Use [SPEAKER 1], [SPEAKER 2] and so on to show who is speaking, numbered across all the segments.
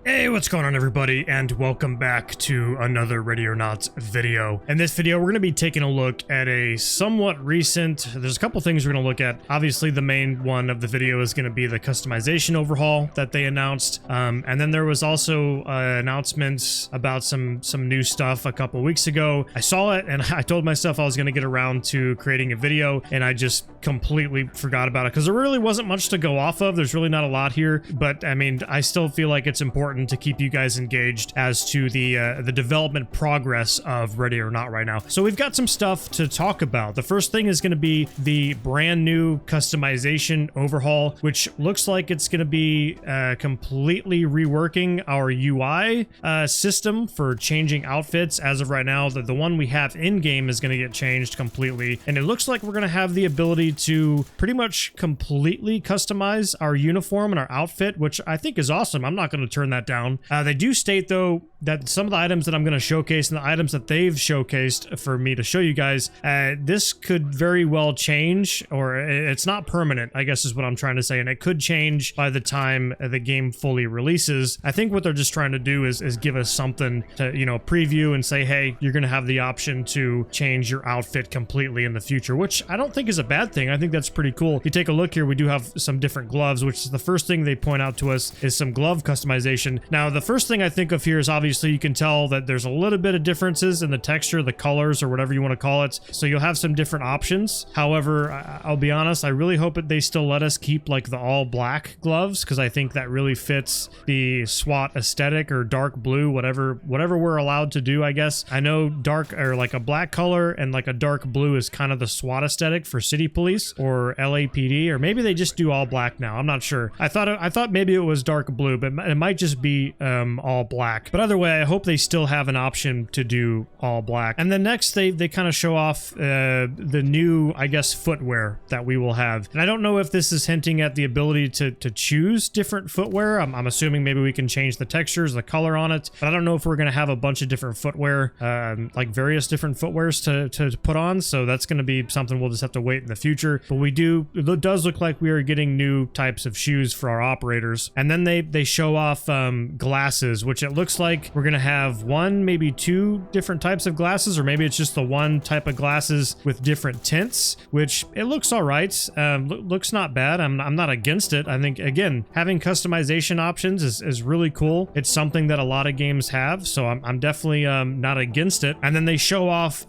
[SPEAKER 1] Hey, what's going on everybody, and welcome back to another Ready or Not video. In this video, we're going to be taking a look at a somewhat recent, there's a couple things we're going to look at. Obviously, the main one of the video is going to be the customization overhaul that they announced. And then there was also announcements about some new stuff a couple weeks ago. I saw it and I told myself I was going to get around to creating a video, and I just completely forgot about it because there really wasn't much to go off of. There's really not a lot here, but I mean, I still feel like it's important to keep you guys engaged as to the development progress of Ready or Not right now. So we've got some stuff to talk about. The first thing is going to be the brand new customization overhaul, which looks like it's going to be completely reworking our UI system for changing outfits. As of right now, the one we have in game is going to get changed completely, and it looks like we're going to have the ability to pretty much completely customize our uniform and our outfit, which I think is awesome. I'm not going to turn that down. They do state though that some of the items that I'm going to showcase and the items that they've showcased for me to show you guys, this could very well change, or it's not permanent, I guess is what I'm trying to say, and it could change by the time the game fully releases. I think what they're just trying to do is give us something to, you know, preview and say, hey, you're going to have the option to change your outfit completely in the future, which I don't think is a bad thing. I think that's pretty cool. If you take a look here, we do have some different gloves, which is the first thing they point out to us is some glove customization. Now, the first thing I think of here is obviously you can tell that there's a little bit of differences in the texture, the colors, or whatever you want to call it. So you'll have some different options. However, I'll be honest, I really hope that they still let us keep like the all black gloves, because I think that really fits the SWAT aesthetic, or dark blue, whatever we're allowed to do, I guess. I know dark, or like a black color and like a dark blue is kind of the SWAT aesthetic for city police or LAPD, or maybe they just do all black now. I'm not sure. I thought maybe it was dark blue, but it might just be all black. But either way, I hope they still have an option to do all black. And then next they kind of show off the new, I guess, footwear that we will have. And I don't know if this is hinting at the ability to choose different footwear. I'm assuming maybe we can change the textures, the color on it, but I don't know if we're going to have a bunch of different footwear, like various different footwears to put on. So that's going to be something we'll just have to wait in the future. But it does look like we are getting new types of shoes for our operators. And then they show off glasses, which it looks like we're gonna have one, maybe two different types of glasses, or maybe it's just the one type of glasses with different tints, which it looks all right. Looks not bad. I'm not against it. I think, again, having customization options is really cool. It's something that a lot of games have, so I'm definitely not against it. And then they show off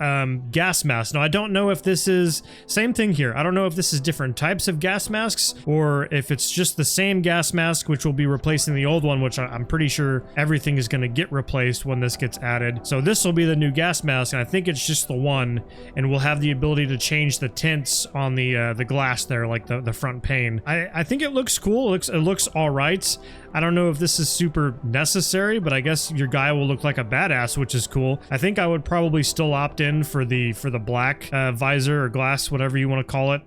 [SPEAKER 1] gas masks. Now, I don't know if this is same thing here. I don't know if this is different types of gas masks, or if it's just the same gas mask, which will be replacing the old one, which I'm pretty sure everything is going to get replaced when this gets added. So this will be the new gas mask, and I think it's just the one, and we'll have the ability to change the tints on the glass there, like the front pane. I think it looks cool. It looks all right. I don't know if this is super necessary, but I guess your guy will look like a badass, which is cool. I think I would probably still opt in for the black visor or glass, whatever you want to call it,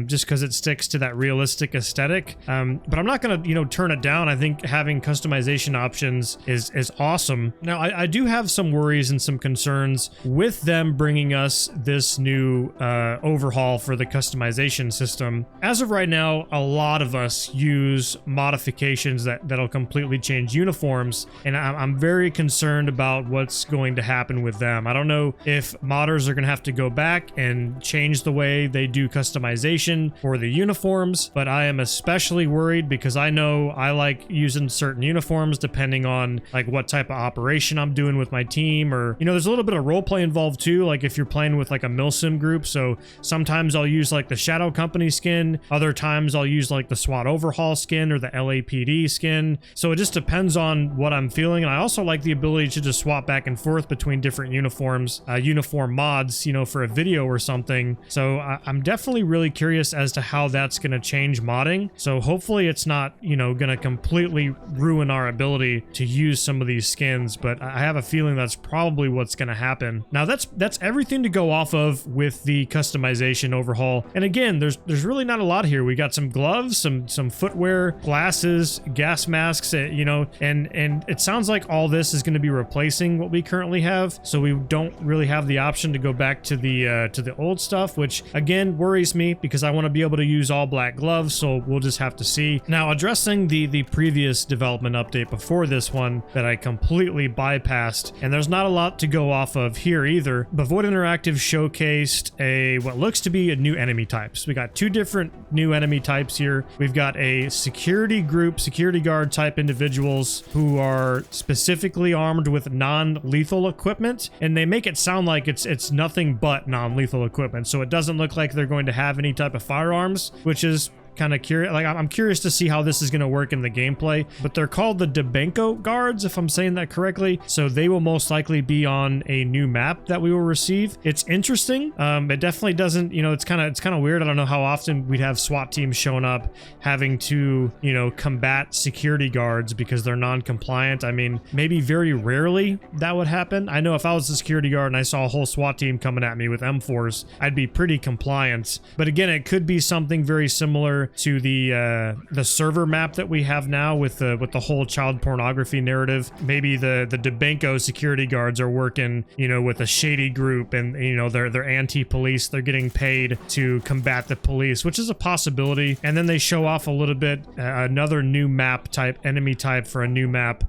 [SPEAKER 1] just because it sticks to that realistic aesthetic. But I'm not gonna, turn it down. I think having customization options is awesome. Now, I do have some worries and some concerns with them bringing us this new overhaul for the customization system. As of right now, a lot of us use modifications that'll completely change uniforms, and I'm very concerned about what's going to happen with them. I don't know if modders are going to have to go back and change the way they do customization for the uniforms, but I am especially worried because I know I like using certain uniforms depending on like what type of operation I'm doing with my team, or there's a little bit of roleplay involved too, like if you're playing with like a Milsim group. So sometimes I'll use like the Shadow Company skin, other times I'll use like the SWAT Overhaul skin or the LAPD skin. So it just depends on what I'm feeling, and I also like the ability to just swap back and forth between different uniforms, uniform mods, for a video or something. So I'm definitely really curious as to how that's going to change modding. So hopefully it's not, going to completely ruin our ability to use some of these skins, but I have a feeling that's probably what's going to happen. Now that's everything to go off of with the customization overhaul. And again, there's really not a lot here. We got some gloves, some footwear, glasses, gas masks, you know, and it sounds like all this is going to be replacing what we currently have, so we don't really have the option to go back to the old stuff, which again worries me because I want to be able to use all black gloves, so we'll just have to see. Now, addressing the previous development update before this one that I completely bypassed, and there's not a lot to go off of here either, but Void Interactive showcased what looks to be a new enemy types. We got two different new enemy types here. We've got a security group, security guard type individuals who are specifically armed with non-lethal equipment, and they make it sound like it's nothing but non-lethal equipment, so it doesn't look like they're going to have any type of firearms, which is kind of curious. Like, I'm curious to see how this is going to work in the gameplay, but they're called the Debenko guards, if I'm saying that correctly, so they will most likely be on a new map that we will receive. It's interesting. It definitely doesn't, you know, it's kind of weird. I don't know how often we'd have SWAT teams showing up having to, you know, combat security guards because they're non-compliant. I mean, maybe very rarely that would happen. I know if I was a security guard and I saw a whole SWAT team coming at me with M4s, I'd be pretty compliant, but again, it could be something very similar to the server map that we have now with the whole child pornography narrative. Maybe the Debenko security guards are working, you know, with a shady group, and you know they're anti-police. They're getting paid to combat the police, which is a possibility. And then they show off a little bit another new map type, enemy type for a new map.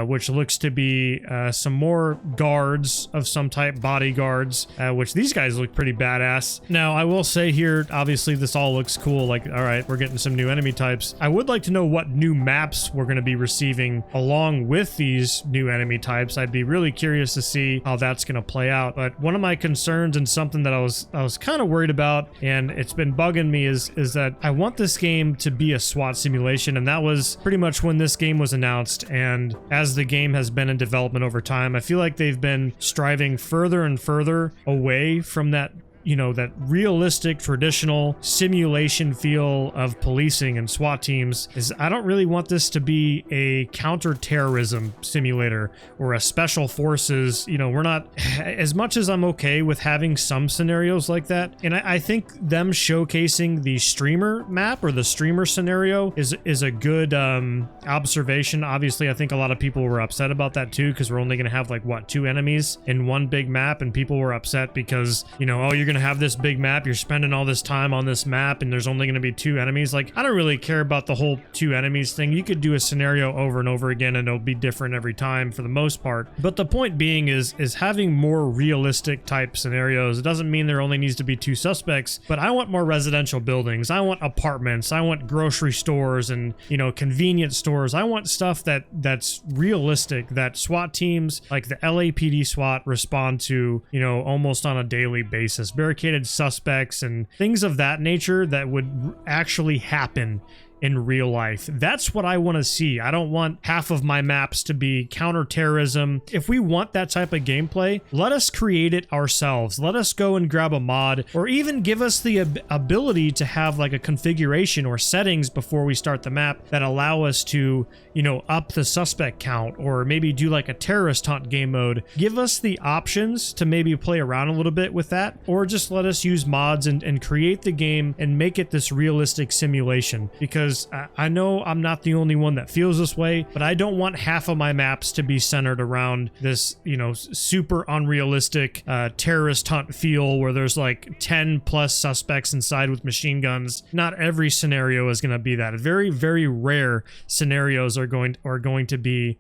[SPEAKER 1] Which looks to be some more guards of some type, bodyguards, which these guys look pretty badass. Now, I will say here, obviously this all looks cool, like, all right, we're getting some new enemy types. I would like to know what new maps we're going to be receiving along with these new enemy types. I'd be really curious to see how that's going to play out. But one of my concerns, and something that I was kind of worried about, and it's been bugging me, is that I want this game to be a SWAT simulation, and that was pretty much when this game was announced. And as the game has been in development over time, I feel like they've been striving further and further away from that, you know, that realistic traditional simulation feel of policing and SWAT teams. I don't really want this to be a counter-terrorism simulator or a special forces, you know, we're not, as much as I'm okay with having some scenarios like that, and I think them showcasing the streamer map or the streamer scenario is a good observation. Obviously, I think a lot of people were upset about that too, because we're only going to have like, what, 2 enemies in one big map, and people were upset because, you know, oh, you're going to have this big map, you're spending all this time on this map, and there's only going to be 2 enemies. Like, I don't really care about the whole 2 enemies thing. You could do a scenario over and over again and it'll be different every time for the most part. But the point being is having more realistic type scenarios. It doesn't mean there only needs to be 2 suspects, but I want more residential buildings. I want apartments. I want grocery stores and, you know, convenience stores. I want stuff that's realistic, that SWAT teams like the LAPD SWAT respond to, you know, almost on a daily basis. Barricaded suspects and things of that nature that would actually happen in real life. That's what I want to see. I don't want half of my maps to be counterterrorism. If we want that type of gameplay, let us create it ourselves. Let us go and grab a mod, or even give us the ability to have like a configuration or settings before we start the map that allow us to, you know, up the suspect count, or maybe do like a terrorist hunt game mode. Give us the options to maybe play around a little bit with that, or just let us use mods and create the game and make it this realistic simulation. Because I know I'm not the only one that feels this way, but I don't want half of my maps to be centered around this, you know, super unrealistic terrorist hunt feel where there's like 10 plus suspects inside with machine guns. Not every scenario is going to be that. Very, very rare scenarios are going to be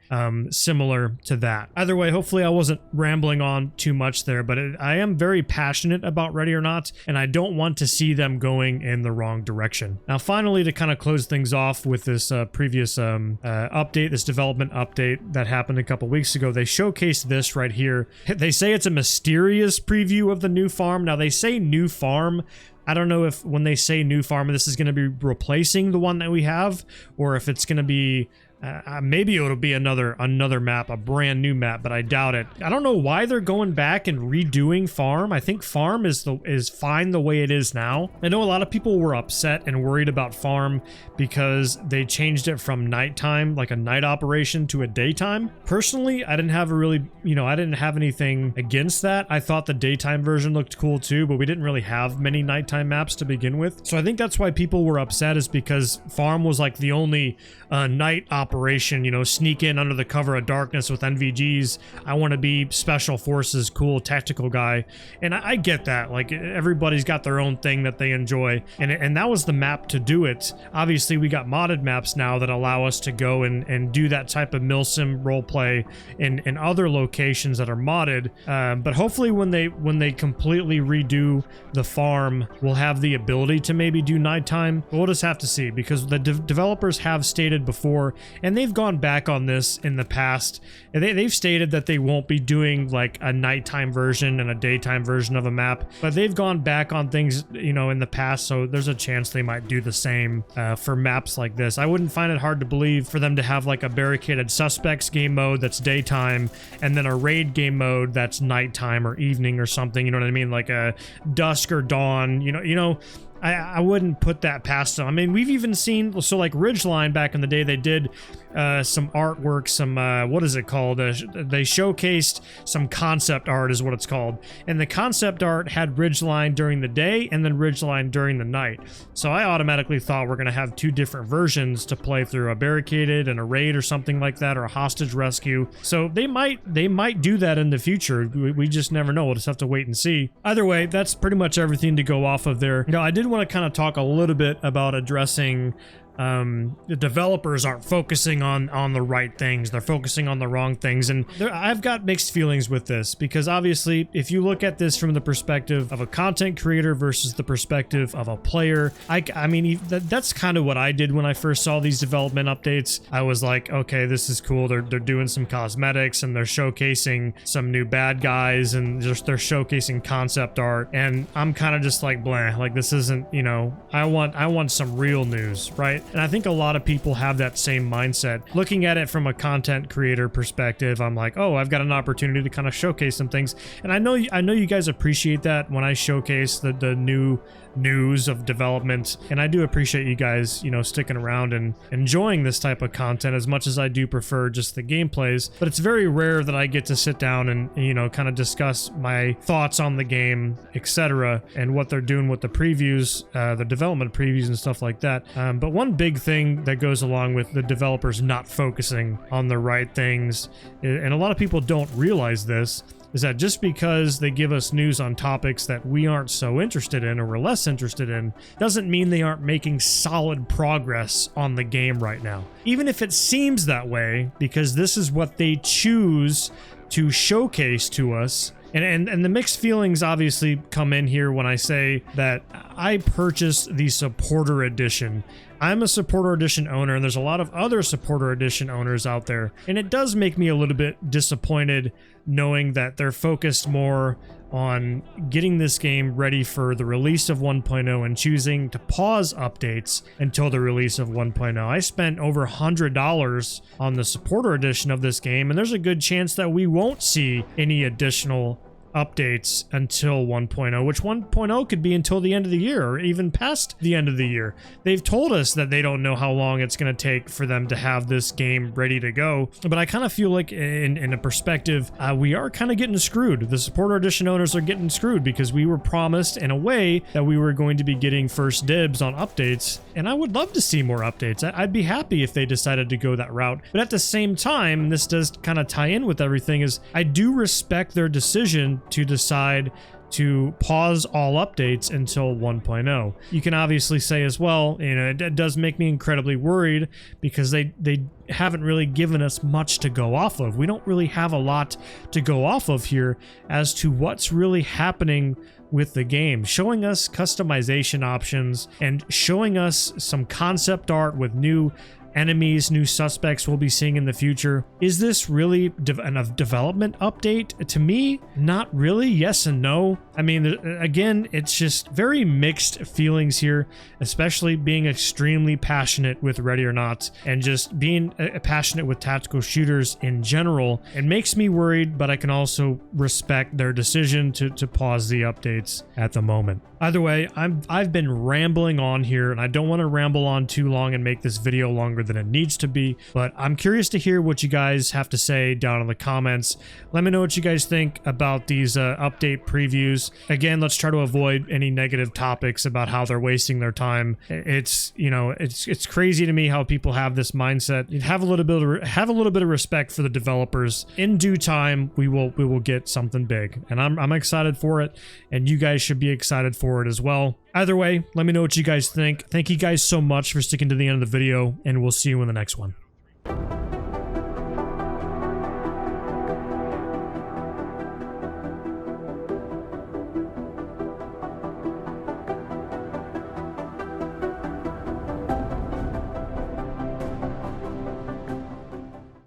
[SPEAKER 1] similar to that. Either way, hopefully I wasn't rambling on too much there, but I am very passionate about Ready or Not, and I don't want to see them going in the wrong direction. Now, finally, to kind of close things off with this previous update, this development update that happened a couple weeks ago, they showcased this right here. They say it's a mysterious preview of the new farm. Now, they say new farm. I don't know if when they say new farm, this is going to be replacing the one that we have, or if it's going to be maybe it'll be another map, a brand new map, but I doubt it. I don't know why they're going back and redoing farm. I think farm is fine the way it is now. I know a lot of people were upset and worried about farm because they changed it from nighttime, like a night operation, to a daytime. Personally, I didn't have I didn't have anything against that. I thought the daytime version looked cool too, but we didn't really have many nighttime maps to begin with. So I think that's why people were upset, is because farm was like the only night operation operation, you know, sneak in under the cover of darkness with NVGs. I want to be special forces, cool tactical guy. And I get that. Like, everybody's got their own thing that they enjoy. And that was the map to do it. Obviously, we got modded maps now that allow us to go and do that type of Milsim roleplay in other locations that are modded. But hopefully when they completely redo the farm, we'll have the ability to maybe do nighttime. We'll just have to see, because the developers have stated before, and they've gone back on this in the past, and they've stated that they won't be doing like a nighttime version and a daytime version of a map, but they've gone back on things, you know, in the past, so there's a chance they might do the same for maps like this. I wouldn't find it hard to believe for them to have like a barricaded suspects game mode that's daytime, and then a raid game mode that's nighttime or evening or something, you know what I mean, like a dusk or dawn, you know. I wouldn't put that past them. I mean, we've even seen, so like Ridgeline back in the day, they did some artwork, some, what is it called? They showcased some concept art is what it's called. And the concept art had Ridgeline during the day and then Ridgeline during the night. So I automatically thought we're going to have two different versions to play through, a barricaded and a raid or something like that, or a hostage rescue. So they might do that in the future. We just never know. We'll just have to wait and see. Either way, that's pretty much everything to go off of there. You know, I did want to kind of talk a little bit about addressing the developers aren't focusing on the right things. They're focusing on the wrong things. And I've got mixed feelings with this, because obviously if you look at this from the perspective of a content creator versus the perspective of a player, I mean, that's kind of what I did when I first saw these development updates. I was like, okay, this is cool. They're doing some cosmetics and they're showcasing some new bad guys and just they're showcasing concept art. And I'm kind of just like, blah, like this isn't, you know, I want some real news, right? And I think a lot of people have that same mindset. Looking at it from a content creator perspective, I'm like, oh, I've got an opportunity to kind of showcase some things. And I know you guys appreciate that when I showcase the new news of development, and I do appreciate you guys, you know, sticking around and enjoying this type of content as much as I do prefer just the gameplays. But it's very rare that I get to sit down and, you know, kind of discuss my thoughts on the game, etc., and what they're doing with the previews, the development previews and stuff like that. But one big thing that goes along with the developers not focusing on the right things, and a lot of people don't realize this, is that just because they give us news on topics that we aren't so interested in or we're less interested in, doesn't mean they aren't making solid progress on the game right now. Even if it seems that way, because this is what they choose to showcase to us. And the mixed feelings obviously come in here when I say that I purchased the Supporter Edition. I'm a Supporter Edition owner, and there's a lot of other Supporter Edition owners out there. And it does make me a little bit disappointed knowing that they're focused more on getting this game ready for the release of 1.0 and choosing to pause updates until the release of 1.0. I spent over $100 on the Supporter Edition of this game, and there's a good chance that we won't see any additional updates until 1.0, which 1.0 could be until the end of the year or even past the end of the year. They've told us that they don't know how long it's going to take for them to have this game ready to go, but I kind of feel like in a perspective, we are kind of getting screwed. The Supporter Edition owners are getting screwed because we were promised in a way that we were going to be getting first dibs on updates, and I would love to see more updates. I'd be happy if they decided to go that route, but at the same time, and this does kind of tie in with everything, is I do respect their decision to decide to pause all updates until 1.0. You can obviously say as well, you know, it does make me incredibly worried because they haven't really given us much to go off of. We don't really have a lot to go off of here as to what's really happening with the game, showing us customization options and showing us some concept art with new enemies, new suspects we'll be seeing in the future. Is this really a development update? To me, not really. Yes and no. I mean, again, it's just very mixed feelings here, especially being extremely passionate with Ready or Not and just being passionate with tactical shooters in general. It makes me worried, but I can also respect their decision to pause the updates at the moment. Either way, I've been rambling on here, and I don't want to ramble on too long and make this video longer longer than it needs to be. But I'm curious to hear what you guys have to say down in the comments. Let me know what you guys think about these update previews. Again, let's try to avoid any negative topics about how they're wasting their time. It's, you know, it's crazy to me how people have this mindset. Have a little bit of respect for the developers. In due time, we will get something big, and I'm excited for it, and you guys should be excited for it as well. Either way, let me know what you guys think. Thank you guys so much for sticking to the end of the video, and we'll see you in the next one.